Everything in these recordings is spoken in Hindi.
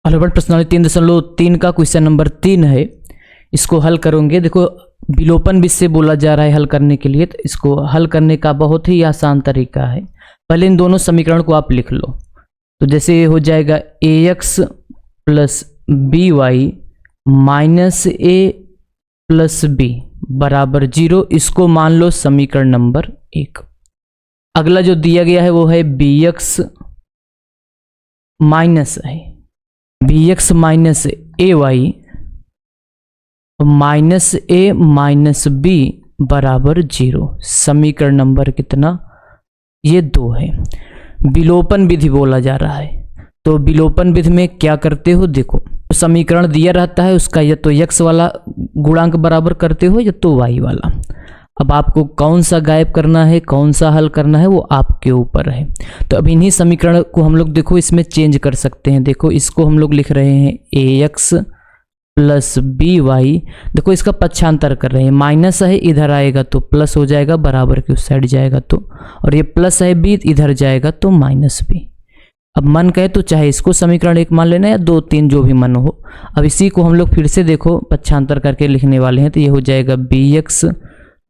हेलो प्रश्नावली 3.3 का क्वेश्चन नंबर 3 है। इसको हल करोगे। देखो विलोपन विधि से बोला जा रहा है हल करने के लिए, तो इसको हल करने का बहुत ही आसान तरीका है। पहले इन दोनों समीकरण को आप लिख लो। तो जैसे हो जाएगा ax plus B Y minus A plus B बराबर 0। इसको मान लो समीकरण नंबर 1। अगला जो दिया गया है वो है bx माइनस है bx माइनस ए वाई माइनस ए माइनस बी बराबर 0। समीकरण नंबर कितना? ये 2 है। विलोपन विधि बोला जा रहा है। तो विलोपन विधि में क्या करते हो, देखो समीकरण दिया रहता है उसका या तो x वाला गुणांक बराबर करते हो या तो y वाला। अब आपको कौन सा गायब करना है, कौन सा हल करना है, वो आपके ऊपर है। तो अब इन्हीं समीकरण को हम लोग देखो इसमें चेंज कर सकते हैं। देखो इसको हम लोग लिख रहे हैं ax प्लस बी वाई। देखो इसका पक्षांतर कर रहे हैं, माइनस है इधर आएगा तो प्लस हो जाएगा, बराबर की उस साइड जाएगा तो, और ये प्लस है बी इधर जाएगा तो माइनस बी। अब मन कहे तो चाहे इसको समीकरण 1 मान लेना या 2 3 जो भी मन हो। अब इसी को हम लोग फिर से देखो पक्षांतर करके लिखने वाले हैं। तो ये हो जाएगा bx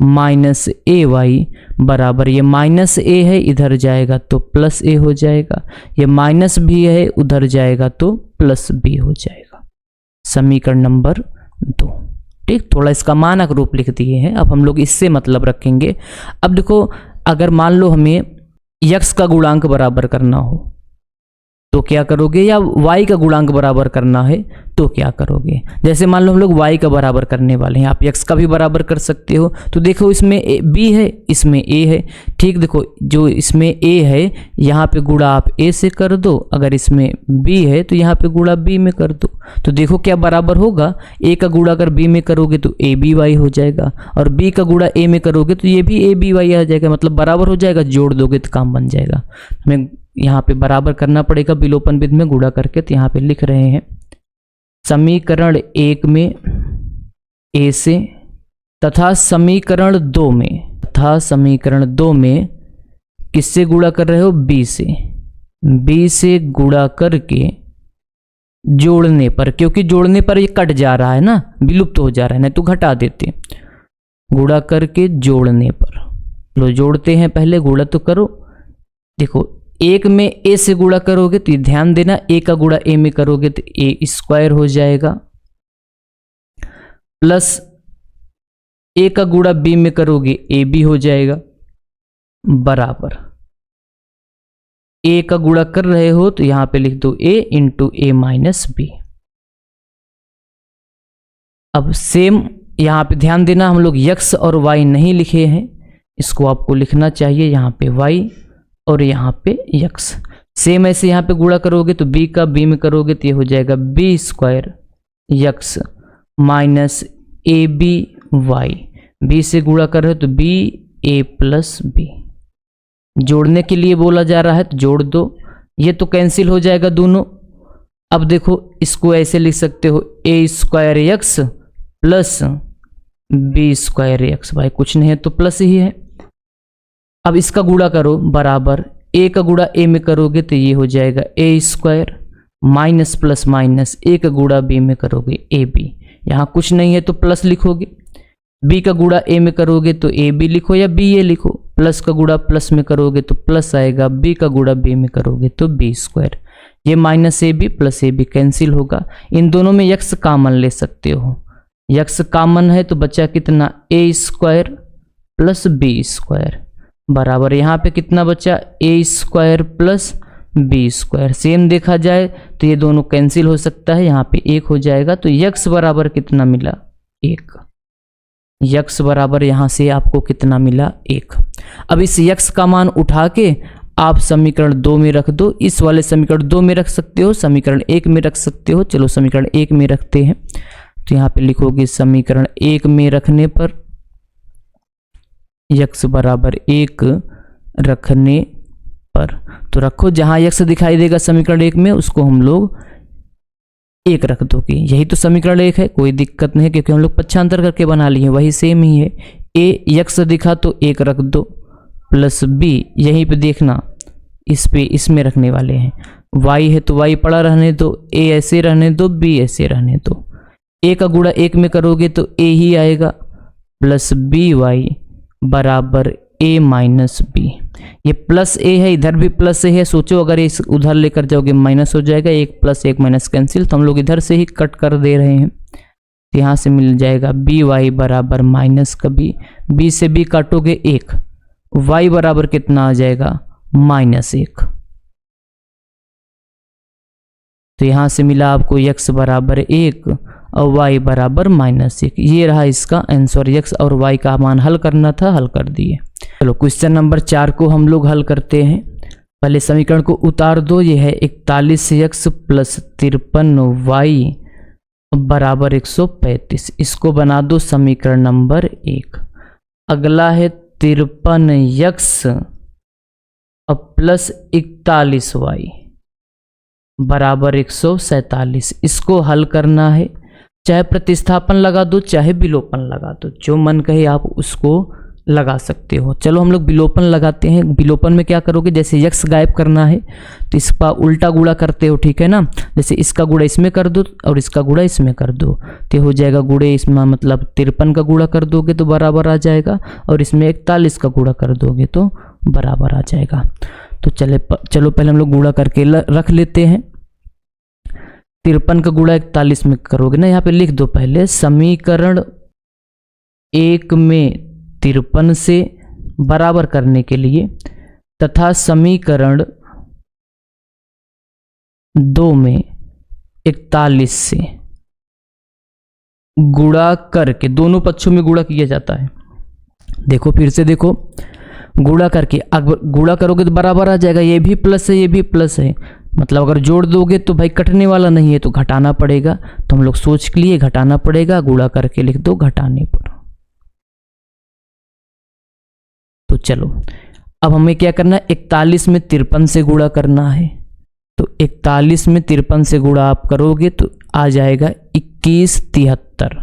माइनस ए वाई बराबर, ये माइनस ए है इधर जाएगा तो प्लस ए हो जाएगा, ये माइनस बी है उधर जाएगा तो प्लस बी हो जाएगा। समीकरण नंबर 2। ठीक, थोड़ा इसका मानक रूप लिख दिए हैं। अब हम लोग इससे मतलब रखेंगे। अब देखो अगर मान लो हमें x का गुणांक बराबर करना हो तो क्या करोगे, या y का गुणांक बराबर करना है तो क्या करोगे। जैसे मान लो हम लोग y का बराबर करने वाले हैं, आप x का भी बराबर कर सकते हो। तो देखो इसमें b है, इसमें a है। ठीक, देखो जो इसमें a है यहाँ पे गुणा आप a से कर दो, अगर इसमें b है तो यहाँ पे गुणा b में कर दो। तो देखो क्या बराबर होगा, a का गुणा अगर b में करोगे तो a b y हो जाएगा, और b का गुणा a में करोगे तो ये भी a b y आ जाएगा, मतलब बराबर हो जाएगा। जोड़ दोगे तो काम बन जाएगा। हमें यहाँ पे बराबर करना पड़ेगा विलोपन विधि में गुणा करके। तो यहाँ पे लिख रहे हैं समीकरण 1 में a से तथा समीकरण 2 में किससे गुणा कर रहे हो, b से गुणा करके जोड़ने पर, क्योंकि जोड़ने पर ये कट जा रहा है ना, विलुप्त हो जा रहा है, नहीं तो घटा देते। गुणा करके जोड़ने पर, लो जोड़ते हैं पहले, गुणा तो करो। देखो 1 में a से गुणा करोगे तो ध्यान देना a का गुणा a में करोगे तो a स्क्वायर हो जाएगा, प्लस a का गुणा b में करोगे a b हो जाएगा, बराबर a का गुणा कर रहे हो तो यहां पे लिख दो a into a minus B. अब सेम यहां पे ध्यान देना, हम लोग x और y नहीं लिखे हैं, इसको आपको लिखना चाहिए यहाँ पे y और यहाँ पे x। सेम ऐसे यहाँ पे गुणा करोगे तो b का b में करोगे तो ये हो जाएगा b square x minus A B Y. b से गुणा कर रहे हो तो b a प्लस b। जोड़ने के लिए बोला जा रहा है तो जोड़ दो, ये तो कैंसिल हो जाएगा दोनों। अब देखो इसको ऐसे लिख सकते हो a square x plus b square x। भाई कुछ नहीं है तो प्लस ही है। अब इसका गुणा करो, बराबर a का गुणा a में करोगे तो ये हो जाएगा a square minus plus minus a का गुणा b में करोगे ए बी। यहाँ कुछ नहीं है तो प्लस लिखोगे। b का गुणा a में करोगे तो ए बी लिखो या बी ए लिखो। प्लस का गुणा प्लस में करोगे तो प्लस आएगा, b का गुणा b में करोगे तो b स्क्वायर। ये minus A B plus A B cancel होगा। इन दोनों में x कॉमन ले सकते हो, x कॉमन है तो बचा कितना, a square plus b square बराबर, यहाँ पे कितना बचा, a square plus b square. Same देखा जाए तो ये दोनों कैंसिल हो सकता है, यहाँ पे 1 हो जाएगा। तो x बराबर कितना मिला, 1। x बराबर यहाँ से आपको कितना मिला, 1। अब इस x का मान उठा के आप समीकरण 2 में रख दो। इस वाले समीकरण 2 में रख सकते हो, समीकरण 1 में रख सकते हो। चलो समीकरण 1 में रखते हैं। तो यहाँ पे लिखोगे समीकरण 1 में रखने पर x बराबर 1 रखने पर, तो रखो जहां x दिखाई देगा समीकरण 1 में उसको हम लोग 1 रख दोगे। यही तो समीकरण 1 है, कोई दिक्कत नहीं क्योंकि हम लोग पक्षांतर करके बना लिए, वही सेम ही है। a x दिखा तो 1 रख दो, प्लस b यहीं पे देखना, इस पे इसमें रखने वाले हैं y है तो y पड़ा रहने दो, a ऐसे रहने दो, b ऐसे रहने दो। a का गुणा 1 में करोगे तो a ही आएगा, प्लस बी वाई बराबर a माइनस बी। ये प्लस a है, इधर भी प्लस a है। सोचो अगर इस उधर लेकर जाओगे माइनस हो जाएगा, 1 प्लस 1 माइनस कैंसिल, तो हम लोग इधर से ही कट कर दे रहे हैं। तो यहाँ से मिल जाएगा बी वाई बराबर माइनस का बी से बी काटोगे 1, y बराबर कितना आ जाएगा -1। तो यहाँ से मिला आपको x बराबर 1 और y बराबर -1। ये रहा इसका आंसर। x और y का मान हल करना था, हल कर दिए। चलो क्वेश्चन नंबर 4 को हम लोग हल करते हैं। पहले समीकरण को उतार दो। ये है 41x प्लस 53y बराबर 135। इसको बना दो समीकरण नंबर 1। अगला है 53x प्लस 41y बराबर 147। इसको हल करना है। चाहे प्रतिस्थापन लगा दो, चाहे विलोपन लगा दो, जो मन कहे आप उसको लगा सकते हो। चलो हम लोग विलोपन लगाते हैं। विलोपन में क्या करोगे, जैसे x गायब करना है तो इसका उल्टा गुणा करते हो, ठीक है ना। जैसे इसका गुणा इसमें कर दो और इसका गुणा इसमें कर दो, तो हो जाएगा गुणे इसमें, मतलब 53 का गुणा कर दोगे तो बराबर आ जाएगा, और इसमें 41 का गुणा कर दोगे तो बराबर आ जाएगा। तो चलो पहले हम लोग गुणा करके रख लेते हैं। 53 का गुणा 41 में करोगे ना, यहाँ पे लिख दो पहले समीकरण 1 में 53 से बराबर करने के लिए तथा समीकरण 2 में 41 से गुणा करके, दोनों पक्षों में गुणा किया जाता है। देखो फिर से देखो, गुणा करके अगर गुणा करोगे तो बराबर आ जाएगा। ये भी प्लस है, ये भी प्लस है, मतलब अगर जोड़ दोगे तो भाई कटने वाला नहीं है, तो घटाना पड़ेगा। तो हम लोग सोच के लिए घटाना पड़ेगा, गुणा करके लिख दो घटाने पर। तो चलो अब हमें क्या करना है, 41 में 53 से गुणा करना है। तो 41 में 53 से गुणा आप करोगे तो आ जाएगा 2173।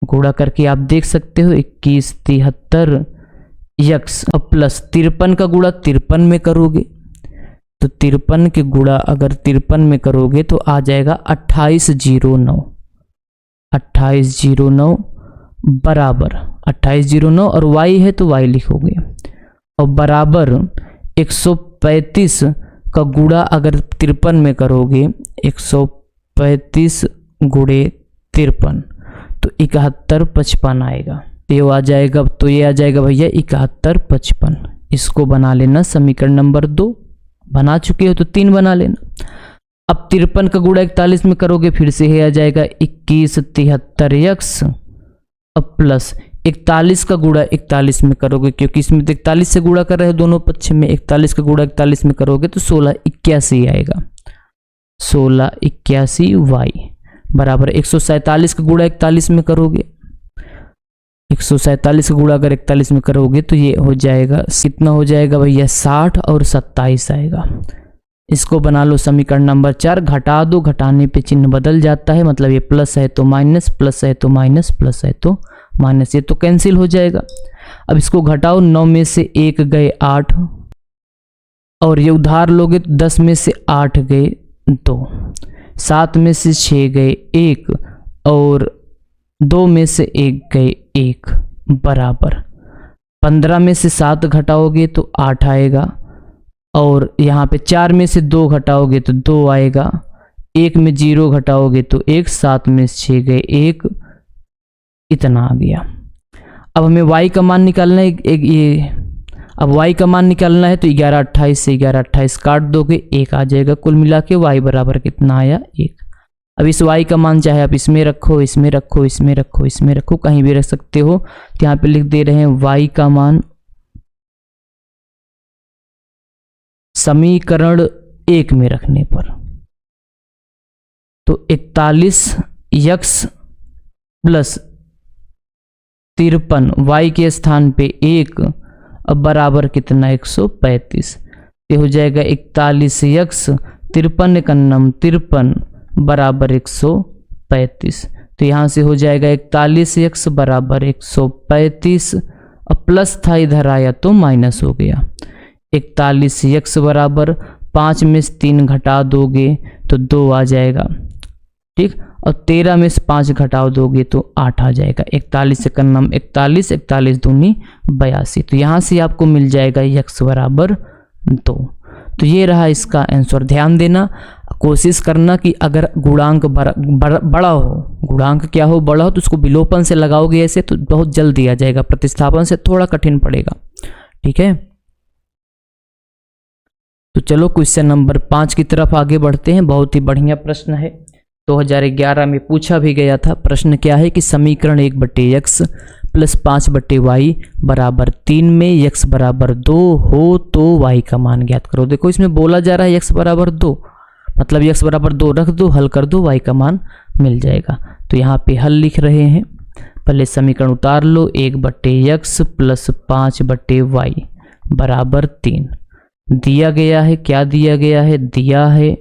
गुणा करके आप देख सकते हो 2173 x और प्लस 53 का गुणा 53 में करोगे तो 53 के गुणा अगर 53 में करोगे तो आ जाएगा 2809। 2809 बराबर 2809 और y है तो y लिखोगे, और बराबर 135 का गुणा अगर 53 में करोगे, 135 गुणे 53 तो 7155 आएगा। ये आ जाएगा, तो ये आ जाएगा भैया 7155। इसको बना लेना समीकरण नंबर 2। बना चुके हो तो 3 बना लेना। अब 53 का गुणा 41 में करोगे, फिर से ये आ जाएगा 2173x अब प्लस 41 का गुणा 41 में करोगे, क्योंकि इसमें तो 41 से गुणा कर रहे हो दोनों पक्ष में। 41 का गुणा 41 में करोगे तो 1681 आएगा। 1681y बराबर 147 का गुणा 41 में करोगे, 147 का गुणा अगर 41 में करोगे तो ये हो जाएगा, कितना हो जाएगा भैया 60 और 27 आएगा। इसको बना लो समीकरण नंबर 4। घटा दो, घटाने पे चिन्ह बदल जाता है, मतलब ये प्लस है तो माइनस, प्लस है तो माइनस, प्लस है तो माइनस, ये तो कैंसिल हो जाएगा। अब इसको घटाओ, 9 में से 1 गए 8 और ये उधार लोगे तो 10 में से 8 गए 2, 7 में से 6 गए 1 और 2 में से 1 गए 1 बराबर 15 में से 7 घटाओगे तो 8 आएगा, और यहाँ पे 4 में से 2 घटाओगे तो 2 आएगा, 1 में 0 घटाओगे तो 1, 7 में से 6 गए 1, इतना आ गया। अब हमें y का मान निकालना है, अब y का मान निकालना है तो 1128 से 1128 काट दोगे, 1 आ जाएगा। कुल मिला के y बराबर कितना आया 1। अब इस y का मान चाहे आप इसमें रखो, इसमें रखो, इसमें रखो, इसमें रखो, कहीं भी रख सकते हो। तो यहाँ पे लिख दे रहे हैं y का मान समीकरण 1 में रखने पर तो 41x प्लस 53 y के स्थान पे 1 अब बराबर कितना 135। ये हो जाएगा 41x 53 कन्नम 53 बराबर 135। तो यहाँ से हो जाएगा 41x बराबर 135, अब प्लस था इधर आया तो माइनस हो गया। 41x बराबर 5 में से 3 घटा दोगे तो 2 आ जाएगा, ठीक। और 13 में से 5 घटाओ दोगे तो 8 आ जाएगा। 41 से करना 41, 41 दूनी 82। तो यहाँ से आपको मिल जाएगा x बराबर 2। तो ये रहा इसका आंसर। ध्यान देना, कोशिश करना कि अगर गुणांक बड़ा हो, गुणांक क्या हो, बड़ा हो, तो उसको विलोपन से लगाओगे ऐसे तो बहुत जल्दी आ जाएगा, प्रतिस्थापन से थोड़ा कठिन पड़ेगा, ठीक है। तो चलो क्वेश्चन नंबर 5 की तरफ आगे बढ़ते हैं। बहुत ही बढ़िया प्रश्न है, 2011 में पूछा भी गया था। प्रश्न क्या है कि समीकरण 1/x प्लस 5/y बराबर 3 में x बराबर 2 हो तो y का मान ज्ञात करो। देखो इसमें बोला जा रहा है x बराबर 2, मतलब x बराबर 2 रख दो, हल कर दो, y का मान मिल जाएगा। तो यहाँ पे हल लिख रहे हैं। पहले समीकरण उतार लो, 1/x प्लस 5/y बराबर 3 दिया गया है। क्या दिया गया है? दिया है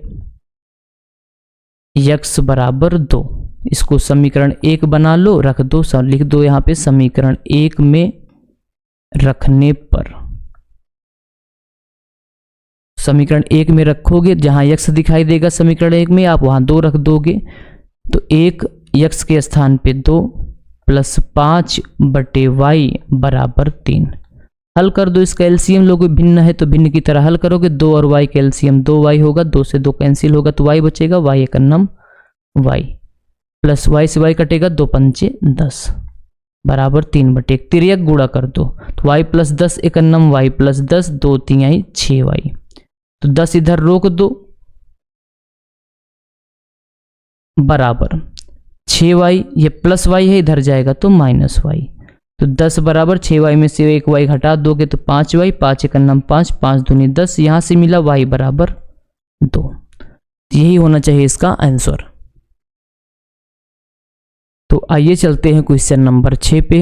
x बराबर 2। इसको समीकरण 1 बना लो, रख दो, लिख दो यहाँ पे समीकरण 1 में रखने पर, समीकरण 1 में रखोगे, जहां x दिखाई देगा समीकरण 1 में आप वहां 2 रख दोगे। तो 1 x के स्थान पे 2 प्लस 5/y बराबर 3। हल कर दो, इसका एलसीएम लोगे, भिन्न है तो भिन्न की तरह हल करोगे। 2 और y का एलसीएम 2y होगा, 2 से 2 कैंसिल होगा तो y बचेगा, y एक अन्नम y प्लस y से y कटेगा, 2 पंचे 10 बराबर 3/1। तिर्यक गुणा कर दो तो y प्लस 10 एक अन्नम y प्लस 10, 2 तिहाई 6y। तो 10 इधर रोक दो बराबर 6y, ये प्लस y है, इधर जाएगा तो माइनस y। तो 10 बराबर 6y में से 1 y घटा दोगे तो 5y, 5 एक अन्नम 5, 5 दूनी 10, यहां से मिला y बराबर 2। यही होना चाहिए इसका आंसर। तो आइए चलते हैं क्वेश्चन नंबर 6 पे।